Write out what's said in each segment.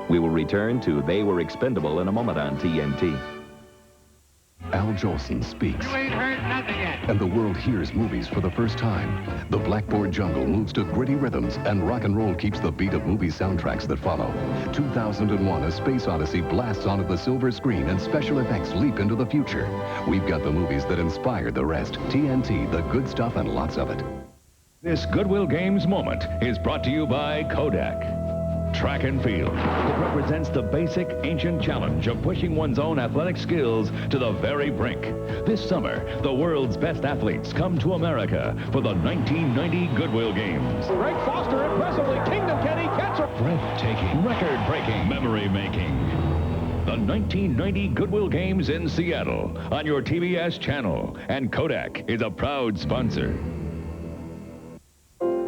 We will return to They Were Expendable in a moment on TNT. Al Jolson speaks. You ain't heard nothing yet. And the world hears movies for the first time. The blackboard jungle moves to gritty rhythms, and rock and roll keeps the beat of movie soundtracks that follow. 2001, A Space Odyssey blasts onto the silver screen, and special effects leap into the future. We've got the movies that inspired the rest. TNT, the good stuff and lots of it. This Goodwill Games moment is brought to you by Kodak. Track and field. It represents the basic, ancient challenge of pushing one's own athletic skills to the very brink. This summer, the world's best athletes come to America for the 1990 Goodwill Games. Greg Foster impressively. Kingdom, can he catch it? Breathtaking, record-breaking, memory-making. The 1990 Goodwill Games in Seattle on your TBS channel. And Kodak is a proud sponsor.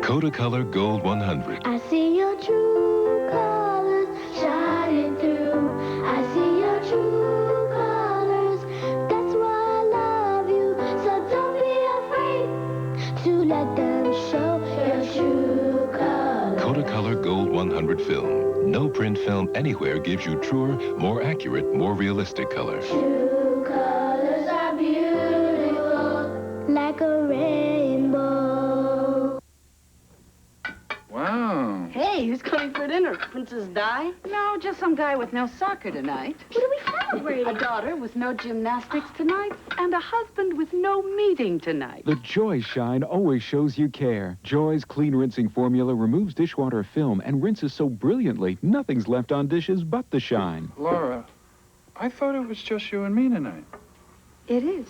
Kodacolor Gold 100. I see your true colors shining through. I see your true colors. That's why I love you. So don't be afraid to let them show your true colors. Kodacolor Gold 100 film. No print film anywhere gives you truer, more accurate, more realistic color. True colors are beautiful, like a rainbow. Wow. Hey, who's coming for dinner? Princess Di? No, just some guy with no soccer tonight. What are we celebrating? A daughter with no gymnastics tonight, And a husband with no meeting tonight. The Joy Shine always shows you care. Joy's clean rinsing formula removes dishwater film and rinses so brilliantly, nothing's left on dishes but the shine. Laura, I thought it was just you and me tonight. It is.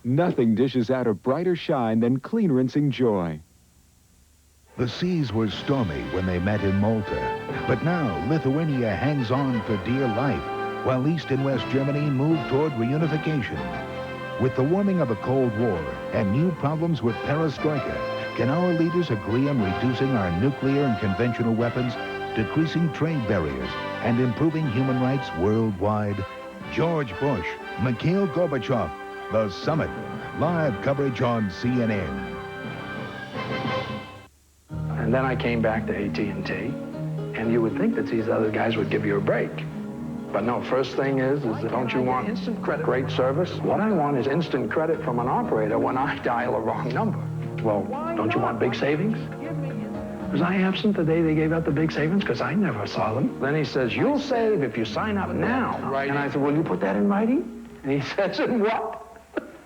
Nothing dishes out a brighter shine than clean rinsing Joy. The seas were stormy when they met in Malta. But now Lithuania hangs on for dear life, while East and West Germany move toward reunification. With the warming of a Cold War and new problems with perestroika, can our leaders agree on reducing our nuclear and conventional weapons, decreasing trade barriers, and improving human rights worldwide? George Bush, Mikhail Gorbachev, the summit. Live coverage on CNN. And then I came back to AT&T, and you would think that these other guys would give you a break. But no, first thing is don't you want instant credit, great service? What I want is instant credit from an operator when I dial a wrong number. Well, don't you want big savings? Was I absent the day they gave out the big savings? Because I never saw them. Then he says, you'll save if you sign up now. Right. And I said, will you put that in writing? And he says, in what?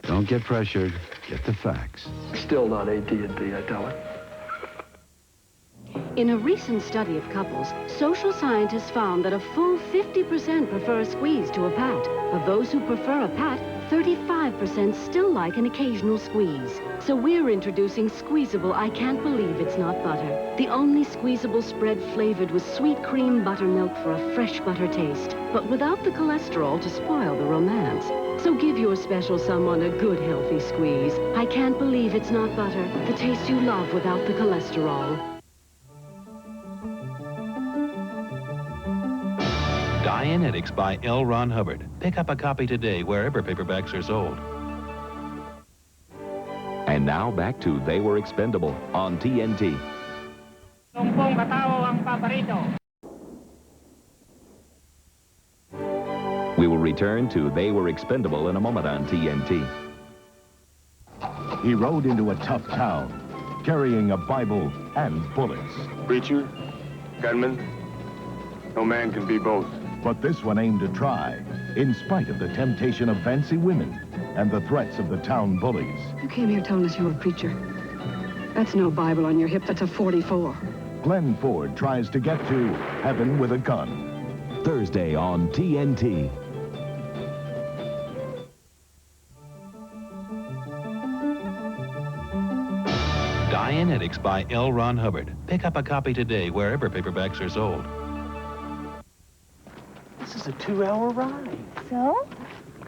Don't get pressured. Get the facts. Still not AT&T, I tell her. In a recent study of couples, social scientists found that a full 50% prefer a squeeze to a pat. Of those who prefer a pat, 35% still like an occasional squeeze. So we're introducing squeezable I Can't Believe It's Not Butter. The only squeezable spread flavored with sweet cream buttermilk for a fresh butter taste, but without the cholesterol to spoil the romance. So give your special someone a good, healthy squeeze. I Can't Believe It's Not Butter. The taste you love without the cholesterol. Dianetics by L. Ron Hubbard. Pick up a copy today wherever paperbacks are sold. And now back to They Were Expendable on TNT. We will return to They Were Expendable in a moment on TNT. He rode into a tough town, carrying a Bible and bullets. Preacher, gunman, no man can be both. But this one aimed to try, in spite of the temptation of fancy women and the threats of the town bullies. You came here telling us you were a preacher. That's no Bible on your hip, that's a 44. Glenn Ford tries to get to heaven with a gun. Thursday on TNT. Dianetics by L. Ron Hubbard. Pick up a copy today wherever paperbacks are sold. This is a 2-hour ride. So?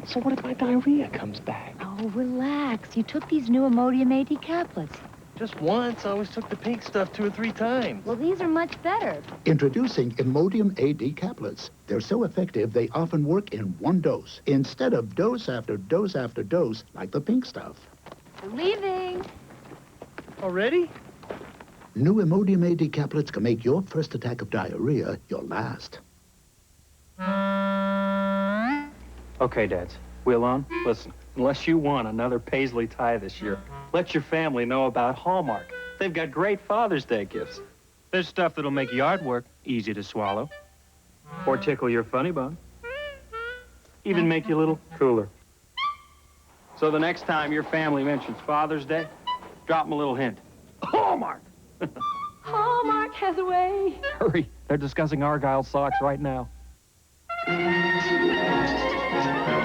So what if my diarrhea comes back? Oh, relax. You took these new Imodium A-D caplets. Just once. I always took the pink stuff 2 or 3 times. Well, these are much better. Introducing Imodium A-D caplets. They're so effective, they often work in one dose, instead of dose after dose after dose, like the pink stuff. I'm leaving. Already? New Imodium A-D caplets can make your first attack of diarrhea your last. Okay, Dads. Wheel on? Listen, unless you want another paisley tie this year, let your family know about Hallmark. They've got great Father's Day gifts. There's stuff that'll make yard work easy to swallow. Or tickle your funny bone. Even make you a little cooler. So the next time your family mentions Father's Day, drop them a little hint. Hallmark! Hallmark has a way. Hurry, they're discussing Argyle socks right now.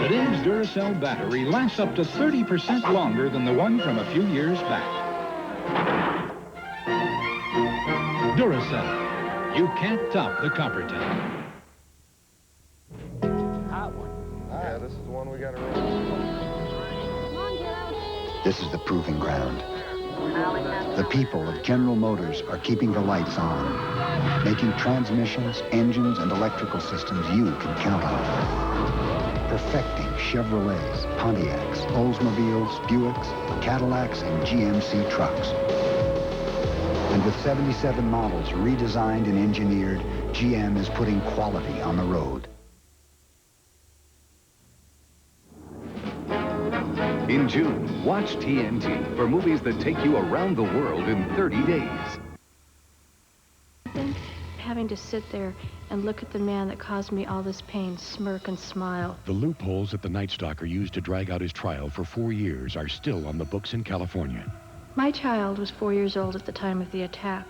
Today's Duracell battery lasts up to 30% longer than the one from a few years back. Duracell. You can't top the copper time. Hot one. Yeah, this is the one we got to run. This is the proving ground. The people of General Motors are keeping the lights on, making transmissions, engines, and electrical systems you can count on. Perfecting Chevrolets, Pontiacs, Oldsmobiles, Buicks, Cadillacs, and GMC trucks. And with 77 models redesigned and engineered, GM is putting quality on the road. In June, watch TNT for movies that take you around the world in 30 days. Having to sit there and look at the man that caused me all this pain, smirk and smile. The loopholes that the Night Stalker used to drag out his trial for 4 years are still on the books in California. My child was 4 years old at the time of the attack.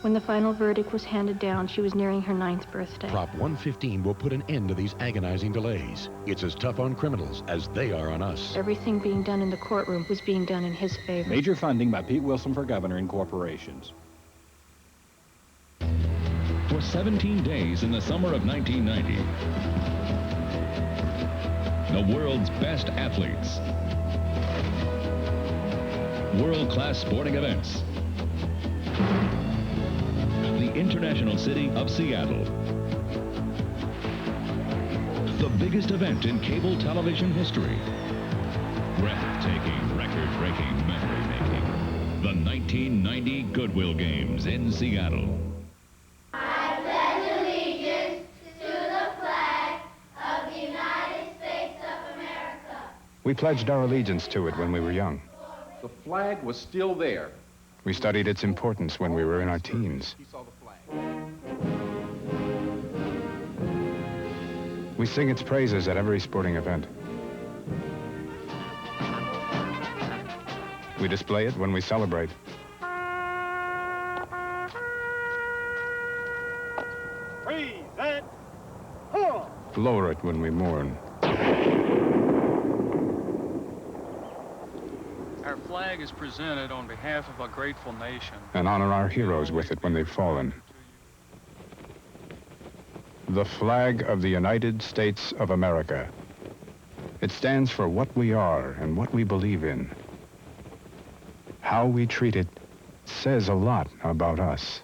When the final verdict was handed down, she was nearing her 9th birthday. Prop 115 will put an end to these agonizing delays. It's as tough on criminals as they are on us. Everything being done in the courtroom was being done in his favor. Major funding by Pete Wilson for Governor and corporations. For 17 days in the summer of 1990, the world's best athletes, world-class sporting events, the international city of Seattle, the biggest event in cable television history, breathtaking, record-breaking, memory-making, the 1990 Goodwill Games in Seattle. I pledge allegiance to the flag of the United States of America. We pledged our allegiance to it when we were young. The flag was still there. We studied its importance when we were in our teens. We sing its praises at every sporting event. We display it when we celebrate. Present. Lower it when we mourn. Our flag is presented on behalf of a grateful nation. And honor our heroes with it when they've fallen. The flag of the United States of America. It stands for what we are and what we believe in. How we treat it says a lot about us.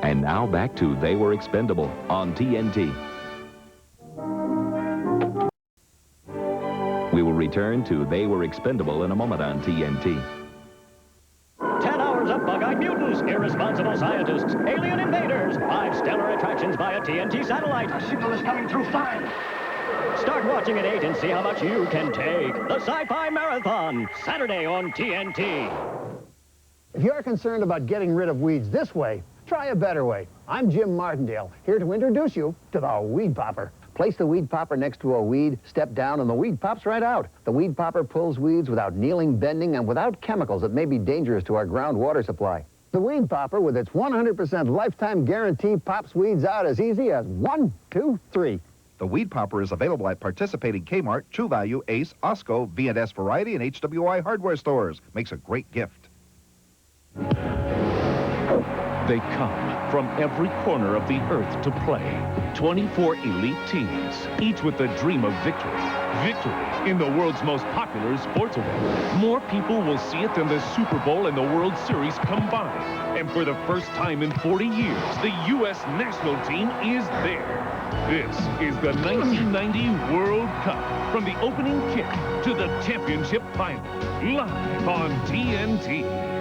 And now back to They Were Expendable on TNT. We will return to They Were Expendable in a moment on TNT. 10 hours of bug-eyed mutants, irresponsible scientists, alien invaders, 5 stellar attractions via TNT satellite. The signal is coming through fine. Start watching at 8 and see how much you can take. The Sci-Fi Marathon, Saturday on TNT. If you're concerned about getting rid of weeds this way, try a better way. I'm Jim Martindale, here to introduce you to the Weed Popper. Place the Weed Popper next to a weed, step down, and the weed pops right out. The Weed Popper pulls weeds without kneeling, bending, and without chemicals that may be dangerous to our groundwater supply. The Weed Popper, with its 100% lifetime guarantee, pops weeds out as easy as 1, 2, 3. The Weed Popper is available at participating Kmart, True Value, Ace, Osco, V&S Variety, and HWI hardware stores. Makes a great gift. They come from every corner of the earth to play. 24 elite teams, each with the dream of victory. Victory in the world's most popular sports event. More people will see it than the Super Bowl and the World Series combined. And for the first time in 40 years, the U.S. national team is there. This is the 1990 World Cup. From the opening kick to the championship final. Live on TNT.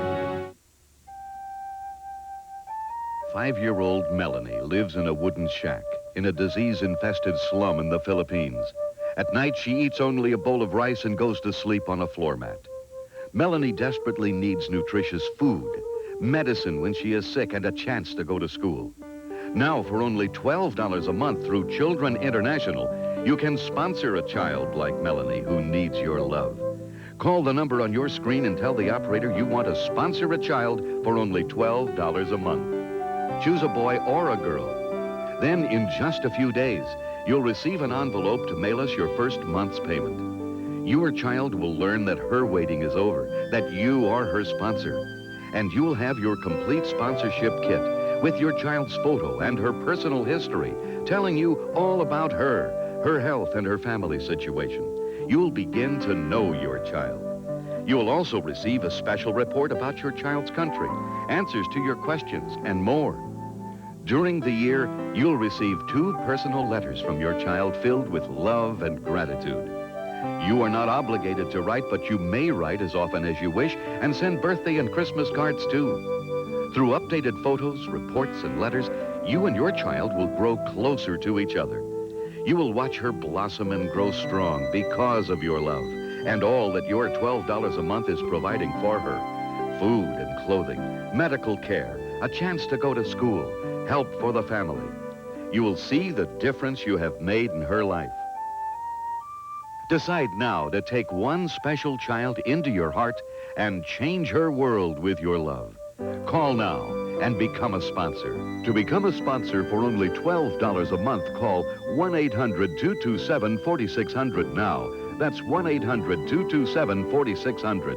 5-year-old Melanie lives in a wooden shack. in a disease-infested slum in the Philippines. At night, she eats only a bowl of rice and goes to sleep on a floor mat. Melanie desperately needs nutritious food, medicine when she is sick, and a chance to go to school. Now, for only $12 a month through Children International, you can sponsor a child like Melanie who needs your love. Call the number on your screen and tell the operator you want to sponsor a child for only $12 a month. Choose a boy or a girl. Then, in just a few days, you'll receive an envelope to mail us your first month's payment. Your child will learn that her waiting is over, that you are her sponsor, and you'll have your complete sponsorship kit with your child's photo and her personal history, telling you all about her health and her family situation. You'll begin to know your child. You'll also receive a special report about your child's country, answers to your questions, and more. During the year, you'll receive 2 personal letters from your child filled with love and gratitude. You are not obligated to write, but you may write as often as you wish and send birthday and Christmas cards too. Through updated photos, reports, and letters, you and your child will grow closer to each other. You will watch her blossom and grow strong because of your love and all that your $12 a month is providing for her. Food and clothing, medical care, a chance to go to school, help for the family. You will see the difference you have made in her life. Decide now to take one special child into your heart and change her world with your love. Call now and become a sponsor. To become a sponsor for only $12 a month, call 1-800-227-4600 now. That's 1-800-227-4600.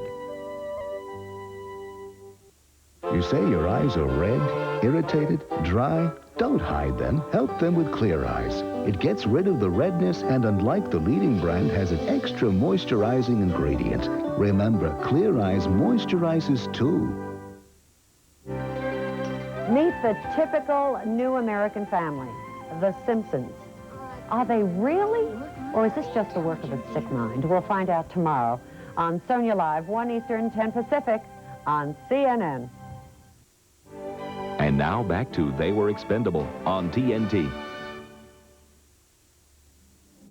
You say your eyes are red, irritated, dry? Don't hide them. Help them with Clear Eyes. It gets rid of the redness and, unlike the leading brand, has an extra moisturizing ingredient. Remember, Clear Eyes moisturizes too. Meet the typical new American family, the Simpsons. Are they really? Or is this just the work of a sick mind? We'll find out tomorrow on Sonya Live, 1 Eastern, 10 Pacific, on CNN. And now back to They Were Expendable on TNT.